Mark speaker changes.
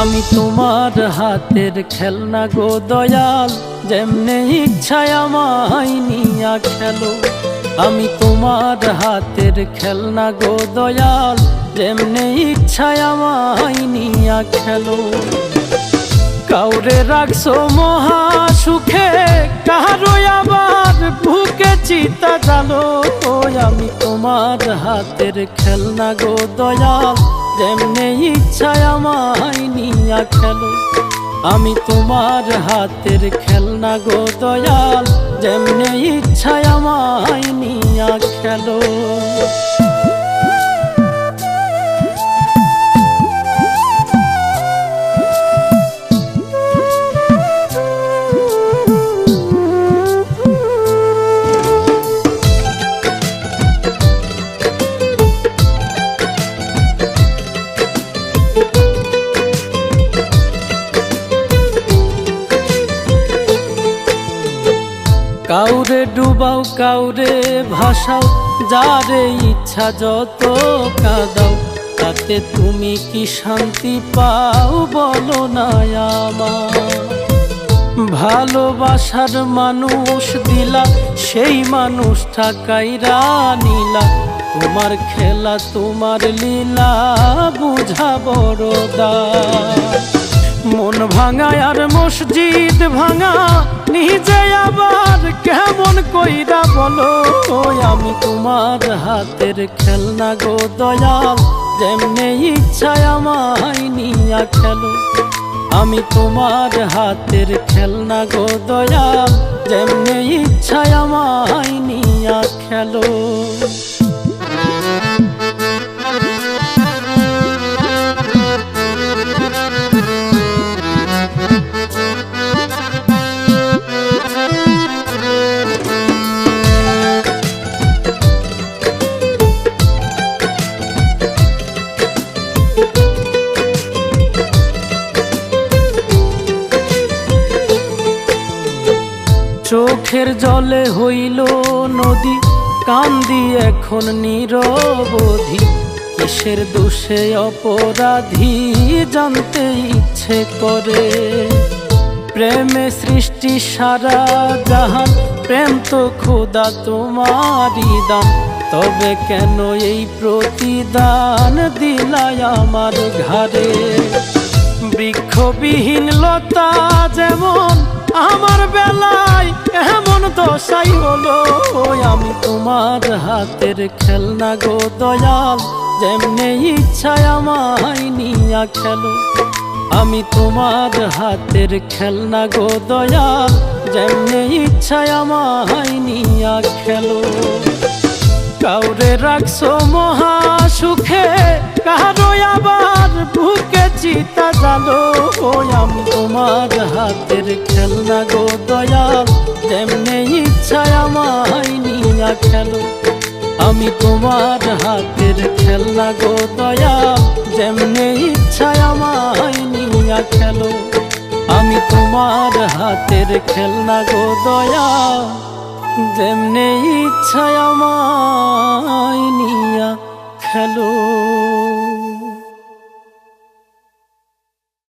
Speaker 1: আমি তোমার হাতের খেলনা গো দয়াল, যেমনে ইচ্ছায় আমায় নিয়া খেলো। আমি তোমার হাতের খেলনা গো দয়াল, যেমনে ইচ্ছায় আমায় নিয়া খেলো। কাউরে রাখছো মহা সুখে, কারো আবার বুকে চিতা জালো। আমি তোমার হাতের খেলনা গো দয়াল, যেমনে ইচ্ছায় আমায় নিয়া খেলো। আমি তোমার হাতের খেলনা গো দয়াল, যেমনে ইচ্ছায় আমায় নিয়া খেলো। কাউরে ডুবাও কাউরে ভাসাও, যারে ইচ্ছা যত কাঁদাও। তাতে তুমি কি শান্তি পাও বলো না আমার? ভালোবাসার মানুষ দিলা, সেই মানুষটা কাইরা নিলা। তোমার খেলা তোমার লীলা, বুঝা বড় দায়। মন ভাঙা আর মসজিদ ভাঙা, নিজে আবার কেমন কইরা বলো। আমি তোমার হাতের খেলনা গো দয়াল, যেমনে ইচ্ছায় আমায় নিয়া খেলো। আমি তোমার হাতের খেলনা গো দয়াল, যেমনে ইচ্ছায় আমায় নিয়া খেলো। চোখের জলে হইল নদী, কান্দি এখন নিরবধি। কিসের দোষে অপরাধী, জানতে ইচ্ছে করে। প্রেমে সৃষ্টি সারা জাহান, প্রেম তো খোদা তোমারই দান। তবে কেন এই প্রতিদান দিলাই আমার ঘাড়ে? বৃক্ষবিহীন লতা যেমন আমার বেলায় এমন দশাই হলো। আমি তোমার হাতের খেলনা গো দয়াল, যেমনে ইচ্ছায় আমায় নিয়া খেলো। আমি তোমার হাতের খেলনা গো দয়াল, যেমনে ইচ্ছায় আমায় নিয়া খেলো। কাউরে রাখছো মহা সুখে, কারো আবার বুকে চিতা জালো। আমি তোমার হাতের খেলনা গো দয়াল, যেমনে ইচ্ছায় আমায় নিয়া খেলো। আমি তোমার হাতের খেলনা গো দয়াল, যেমনে ইচ্ছায় আমায় নিয়া খেলো। আমি তোমার হাতের খেলনা গো দয়াল, যেমনে ইচ্ছায় আমায় নিয়া খেলো।